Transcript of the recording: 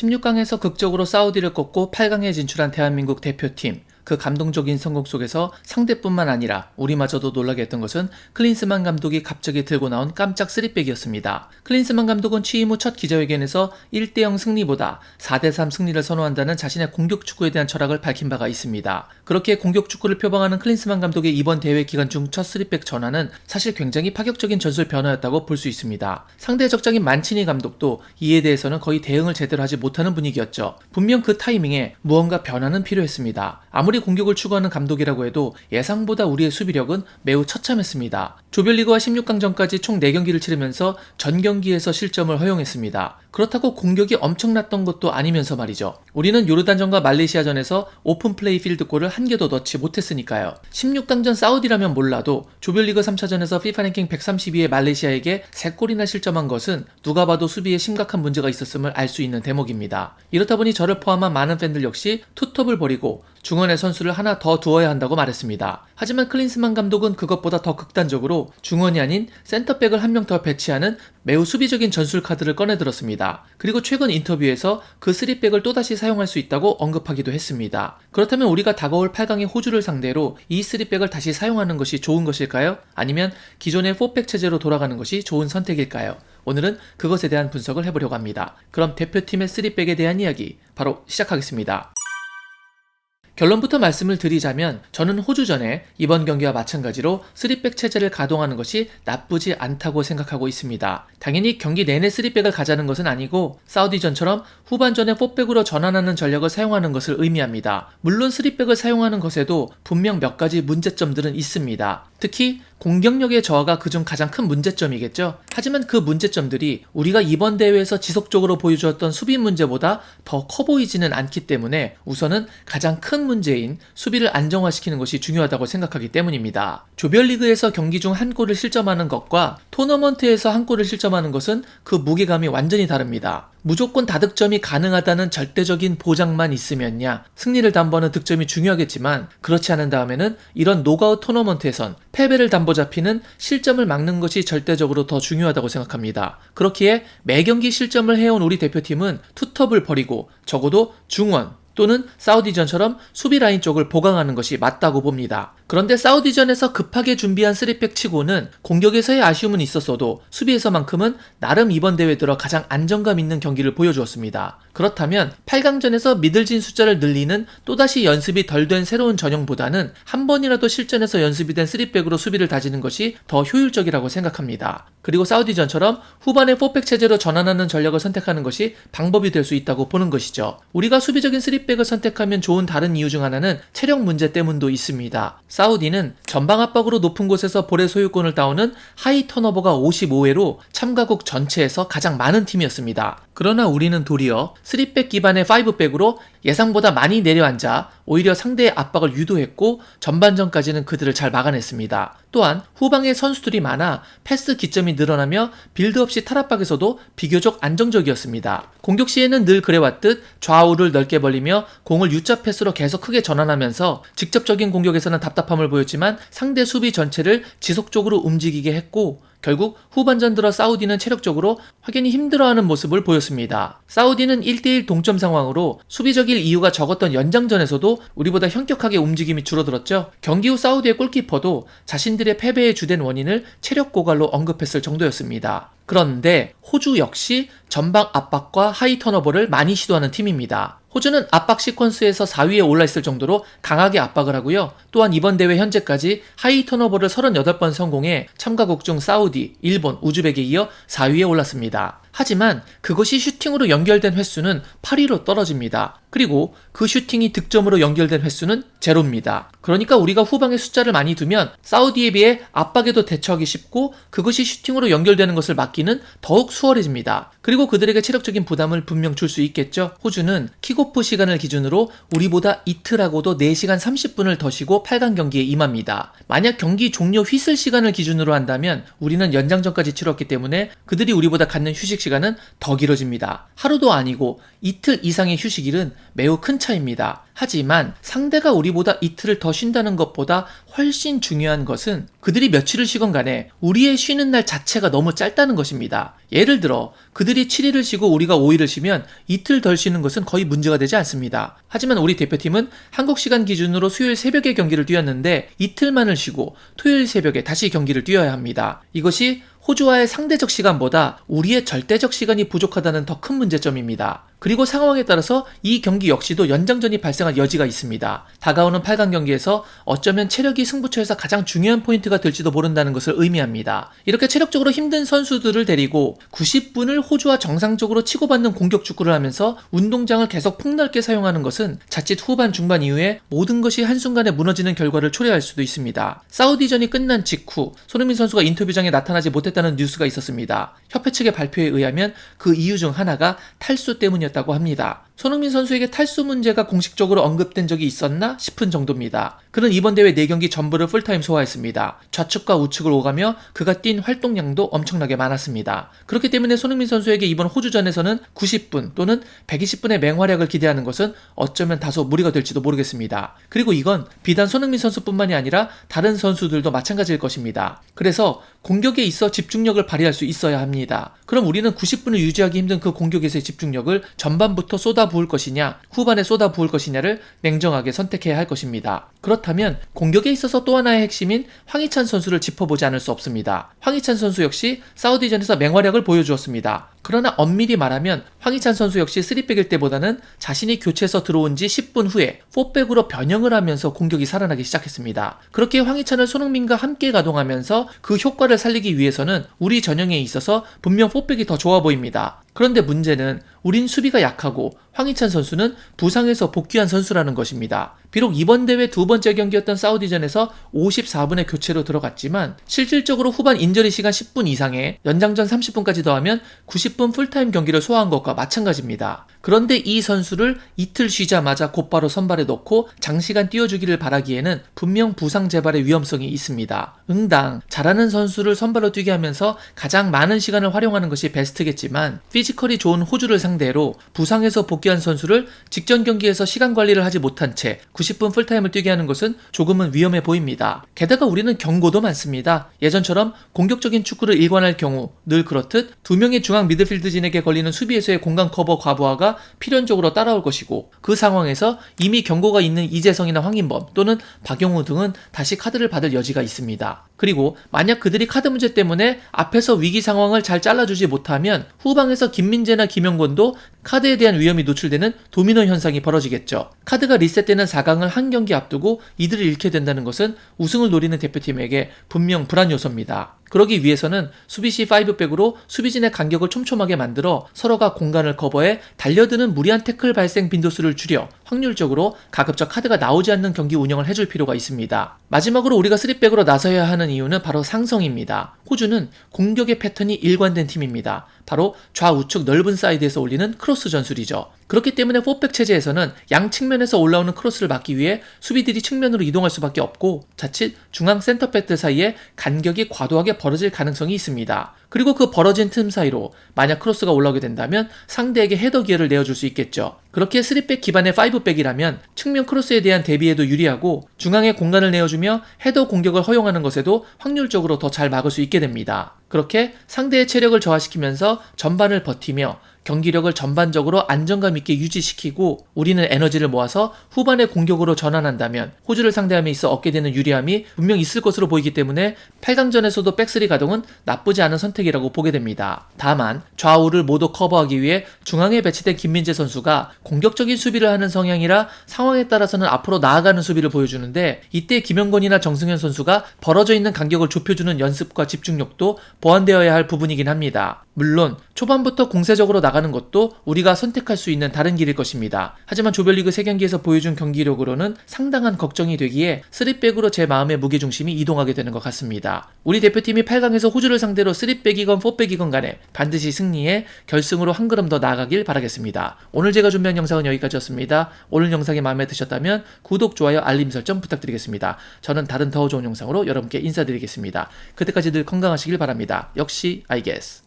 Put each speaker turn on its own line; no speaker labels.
16강에서 극적으로 사우디를 꺾고 8강에 진출한 대한민국 대표팀. 그 감동적인 성공 속에서 상대뿐만 아니라 우리마저도 놀라게 했던 것은 클린스만 감독이 갑자기 들고 나온 깜짝 3백이었습니다. 클린스만 감독은 취임 후 첫 기자회견에서 1대0 승리보다 4대3 승리를 선호한다는 자신의 공격 축구에 대한 철학을 밝힌 바가 있습니다. 그렇게 공격 축구를 표방하는 클린스만 감독의 이번 대회 기간 중 첫 3백 전환은 사실 굉장히 파격적인 전술 변화였다고 볼 수 있습니다. 상대 적장인 만치니 감독도 이에 대해서는 거의 대응을 제대로 하지 못하는 분위기였죠. 분명 그 타이밍에 무언가 변화는 필요했습니다. 아무리 공격을 추구하는 감독이라고 해도 예상보다 우리의 수비력은 매우 처참했습니다. 조별리그와 16강전까지 총 4경기를 치르면서 전 경기에서 실점을 허용했습니다. 그렇다고 공격이 엄청났던 것도 아니면서 말이죠. 우리는 요르단전과 말레이시아전에서 오픈플레이 필드골을 한 개도 넣지 못했으니까요. 16강전 사우디라면 몰라도 조별리그 3차전에서 FIFA 랭킹 132의 말레이시아에게 3골이나 실점한 것은 누가 봐도 수비에 심각한 문제가 있었음을 알 수 있는 대목입니다. 이렇다 보니 저를 포함한 많은 팬들 역시 투톱을 버리고 중원의 선수를 하나 더 두어야 한다고 말했습니다. 하지만 클린스만 감독은 그것보다 더 극단적으로 중원이 아닌 센터백을 한 명 더 배치하는 매우 수비적인 전술 카드를 꺼내들었습니다. 그리고 최근 인터뷰에서 그 3백을 또다시 사용할 수 있다고 언급하기도 했습니다. 그렇다면 우리가 다가올 8강의 호주를 상대로 이 3백을 다시 사용하는 것이 좋은 것일까요? 아니면 기존의 4백 체제로 돌아가는 것이 좋은 선택일까요? 오늘은 그것에 대한 분석을 해보려고 합니다. 그럼 대표팀의 3백에 대한 이야기 바로 시작하겠습니다. 결론부터 말씀을 드리자면 저는 호주전에 이번 경기와 마찬가지로 3백 체제를 가동하는 것이 나쁘지 않다고 생각하고 있습니다. 당연히 경기 내내 3백을 가자는 것은 아니고 사우디전처럼 후반전에 4백으로 전환하는 전략을 사용하는 것을 의미합니다. 물론 3백을 사용하는 것에도 분명 몇 가지 문제점들은 있습니다. 특히 공격력의 저하가 그중 가장 큰 문제점이겠죠. 하지만 그 문제점들이 우리가 이번 대회에서 지속적으로 보여주었던 수비 문제보다 더 커 보이지는 않기 때문에 우선은 가장 큰 문제인 수비를 안정화시키는 것이 중요하다고 생각하기 때문입니다. 조별리그에서 경기 중 한 골을 실점하는 것과 토너먼트에서 한 골을 실점하는 것은 그 무게감이 완전히 다릅니다. 무조건 다득점이 가능하다는 절대적인 보장만 있으면야 승리를 담보하는 득점이 중요하겠지만 그렇지 않은 다음에는 이런 노가웃 토너먼트에선 패배를 담보 잡히는 실점을 막는 것이 절대적으로 더 중요하다고 생각합니다. 그렇기에 매경기 실점을 해온 우리 대표팀은 투톱을 버리고 적어도 중원 또는 사우디전처럼 수비 라인 쪽을 보강하는 것이 맞다고 봅니다. 그런데 사우디전에서 급하게 준비한 3백 치고는 공격에서의 아쉬움은 있었어도 수비에서만큼은 나름 이번 대회 들어 가장 안정감 있는 경기를 보여주었습니다. 그렇다면 8강전에서 미들진 숫자를 늘리는 또다시 연습이 덜 된 새로운 전형보다는 한 번이라도 실전에서 연습이 된 3백으로 수비를 다지는 것이 더 효율적이라고 생각합니다. 그리고 사우디전처럼 후반에 4백 체제로 전환하는 전략을 선택하는 것이 방법이 될 수 있다고 보는 것이죠. 우리가 수비적인 3백을 선택하면 좋은 다른 이유 중 하나는 체력 문제 때문도 있습니다. 사우디는 전방 압박으로 높은 곳에서 볼의 소유권을 따오는 하이 턴오버가 55회로 참가국 전체에서 가장 많은 팀이었습니다. 그러나 우리는 도리어 3백 기반의 5백으로 예상보다 많이 내려앉아 오히려 상대의 압박을 유도했고 전반전까지는 그들을 잘 막아냈습니다. 또한 후방에 선수들이 많아 패스 기점이 늘어나며 빌드업 시 탈압박에서도 비교적 안정적이었습니다. 공격 시에는 늘 그래왔듯 좌우를 넓게 벌리며 공을 U자 패스로 계속 크게 전환하면서 직접적인 공격에서는 답답함을 보였지만 상대 수비 전체를 지속적으로 움직이게 했고 결국 후반전 들어 사우디는 체력적으로 확연히 힘들어하는 모습을 보였습니다. 사우디는 1대1 동점 상황으로 수비적일 이유가 적었던 연장전에서도 우리보다 현격하게 움직임이 줄어들었죠. 경기 후 사우디의 골키퍼도 자신들의 패배의 주된 원인을 체력 고갈로 언급했을 정도였습니다. 그런데 호주 역시 전방 압박과 하이 턴오버를 많이 시도하는 팀입니다. 호주는 압박 시퀀스에서 4위에 올라있을 정도로 강하게 압박을 하고요. 또한 이번 대회 현재까지 하이 턴오버를 38번 성공해 참가국 중 사우디, 일본, 우즈벡에 이어 4위에 올랐습니다. 하지만 그것이 슈팅으로 연결된 횟수는 8위로 떨어집니다. 그리고 그 슈팅이 득점으로 연결된 횟수는 제로입니다. 그러니까 우리가 후방에 숫자를 많이 두면 사우디에 비해 압박에도 대처하기 쉽고 그것이 슈팅으로 연결되는 것을 막기는 더욱 수월해집니다. 그리고 그들에게 체력적인 부담을 분명 줄 수 있겠죠. 호주는 킥오프 시간을 기준으로 우리보다 이틀하고도 4시간 30분을 더 쉬고 8강 경기에 임합니다. 만약 경기 종료 휘슬 시간을 기준으로 한다면 우리는 연장전까지 치렀기 때문에 그들이 우리보다 갖는 휴식 시간은 더 길어집니다. 하루도 아니고 이틀 이상의 휴식일은 매우 큰 차이입니다. 하지만 상대가 우리보다 이틀을 더 쉰다는 것보다 훨씬 중요한 것은 그들이 며칠을 쉬건 간에 우리의 쉬는 날 자체가 너무 짧다는 것입니다. 예를 들어 그들이 7일을 쉬고 우리가 5일을 쉬면 이틀 덜 쉬는 것은 거의 문제가 되지 않습니다. 하지만 우리 대표팀은 한국 시간 기준으로 수요일 새벽에 경기를 뛰었는데 이틀만을 쉬고 토요일 새벽에 다시 경기를 뛰어야 합니다. 이것이 호주와의 상대적 시간보다 우리의 절대적 시간이 부족하다는 더 큰 문제점입니다. 그리고 상황에 따라서 이 경기 역시도 연장전이 발생할 여지가 있습니다. 다가오는 8강 경기에서 어쩌면 체력이 승부처에서 가장 중요한 포인트가 될지도 모른다는 것을 의미합니다. 이렇게 체력적으로 힘든 선수들을 데리고 90분을 호주와 정상적으로 치고받는 공격 축구를 하면서 운동장을 계속 폭넓게 사용하는 것은 자칫 후반 중반 이후에 모든 것이 한순간에 무너지는 결과를 초래할 수도 있습니다. 사우디전이 끝난 직후 손흥민 선수가 인터뷰장에 나타나지 못했다는 뉴스가 있었습니다. 협회 측의 발표에 의하면 그 이유 중 하나가 탈수 때문이었다고 합니다. 손흥민 선수에게 탈수 문제가 공식적으로 언급된 적이 있었나 싶은 정도입니다. 그는 이번 대회 4경기 전부를 풀타임 소화했습니다. 좌측과 우측을 오가며 그가 뛴 활동량도 엄청나게 많았습니다. 그렇기 때문에 손흥민 선수에게 이번 호주전에서는 90분 또는 120분의 맹활약을 기대하는 것은 어쩌면 다소 무리가 될지도 모르겠습니다. 그리고 이건 비단 손흥민 선수뿐만이 아니라 다른 선수들도 마찬가지일 것입니다. 그래서 공격에 있어 집중력을 발휘할 수 있어야 합니다. 그럼 우리는 90분을 유지하기 힘든 그 공격에서의 집중력을 전반부터 쏟아부을 것이냐 후반에 쏟아부을 것이냐를 냉정하게 선택해야 할 것입니다. 그렇다면 공격에 있어서 또 하나의 핵심인 황희찬 선수를 짚어보지 않을 수 없습니다. 황희찬 선수 역시 사우디전에서 맹활약을 보여주었습니다. 그러나 엄밀히 말하면 황희찬 선수 역시 3백일 때보다는 자신이 교체해서 들어온 지 10분 후에 4백으로 변형을 하면서 공격이 살아나기 시작했습니다. 그렇게 황희찬을 손흥민과 함께 가동하면서 그 효과를 살리기 위해서는 우리 전형에 있어서 분명 4백이 더 좋아 보입니다. 그런데 문제는 우린 수비가 약하고 황희찬 선수는 부상에서 복귀한 선수라는 것입니다. 비록 이번 대회 두 번째 경기였던 사우디전에서 54분의 교체로 들어갔지만 실질적으로 후반 인저리 시간 10분 이상에 연장전 30분까지 더하면 90분 풀타임 경기를 소화한 것과 마찬가지입니다. 그런데 이 선수를 이틀 쉬자마자 곧바로 선발에 넣고 장시간 뛰어주기를 바라기에는 분명 부상 재발의 위험성이 있습니다. 응당 잘하는 선수를 선발로 뛰게 하면서 가장 많은 시간을 활용하는 것이 베스트겠지만 피지컬이 좋은 호주를 상대로 부상에서 복귀한 선수를 직전 경기에서 시간 관리를 하지 못한 채 90분 풀타임을 뛰게 하는 것은 조금은 위험해 보입니다. 게다가 우리는 경고도 많습니다. 예전처럼 공격적인 축구를 일관할 경우 늘 그렇듯 두 명의 중앙 미드필드진에게 걸리는 수비에서의 공간 커버 과부하가 필연적으로 따라올 것이고 그 상황에서 이미 경고가 있는 이재성이나 황인범 또는 박용우 등은 다시 카드를 받을 여지가 있습니다. 그리고 만약 그들이 카드 문제 때문에 앞에서 위기 상황을 잘 잘라주지 못하면 후방에서 김민재나 김영권도 카드에 대한 위험이 노출되는 도미노 현상이 벌어지겠죠. 카드가 리셋되는 4강을 한 경기 앞두고 이들을 잃게 된다는 것은 우승을 노리는 대표팀에게 분명 불안 요소입니다. 그러기 위해서는 수비시 5백으로 수비진의 간격을 촘촘하게 만들어 서로가 공간을 커버해 달려드는 무리한 태클 발생 빈도수를 줄여 확률적으로 가급적 카드가 나오지 않는 경기 운영을 해줄 필요가 있습니다. 마지막으로 우리가 3백으로 나서야 하는 이유는 바로 상성입니다. 호주는 공격의 패턴이 일관된 팀입니다. 바로 좌우측 넓은 사이드에서 올리는 크로스 전술이죠. 그렇기 때문에 4백 체제에서는 양 측면에서 올라오는 크로스를 막기 위해 수비들이 측면으로 이동할 수밖에 없고 자칫 중앙 센터백들 사이에 간격이 과도하게 벌어질 가능성이 있습니다. 그리고 그 벌어진 틈 사이로 만약 크로스가 올라오게 된다면 상대에게 헤더 기회를 내어줄 수 있겠죠. 그렇게 3백 기반의 5백이라면 측면 크로스에 대한 대비에도 유리하고 중앙에 공간을 내어주며 헤더 공격을 허용하는 것에도 확률적으로 더 잘 막을 수 있게 됩니다. 그렇게 상대의 체력을 저하시키면서 전반을 버티며 경기력을 전반적으로 안정감 있게 유지시키고 우리는 에너지를 모아서 후반의 공격으로 전환한다면 호주를 상대함에 있어 얻게 되는 유리함이 분명 있을 것으로 보이기 때문에 8강전에서도 백스리 가동은 나쁘지 않은 선택이라고 보게 됩니다. 다만 좌우를 모두 커버하기 위해 중앙에 배치된 김민재 선수가 공격적인 수비를 하는 성향이라 상황에 따라서는 앞으로 나아가는 수비를 보여주는데 이때 김영권이나 정승현 선수가 벌어져 있는 간격을 좁혀주는 연습과 집중력도 보완되어야 할 부분이긴 합니다. 물론 초반부터 공세적으로 나가는 것도 우리가 선택할 수 있는 다른 길일 것입니다. 하지만 조별리그 3경기에서 보여준 경기력으로는 상당한 걱정이 되기에 3백으로 제 마음의 무게중심이 이동하게 되는 것 같습니다. 우리 대표팀이 8강에서 호주를 상대로 3백이건 4백이건 간에 반드시 승리해 결승으로 한 걸음 더 나아가길 바라겠습니다. 오늘 제가 준비한 영상은 여기까지였습니다. 오늘 영상이 마음에 드셨다면 구독, 좋아요, 알림 설정 부탁드리겠습니다. 저는 다른 더 좋은 영상으로 여러분께 인사드리겠습니다. 그때까지 늘 건강하시길 바랍니다. 역시 I guess.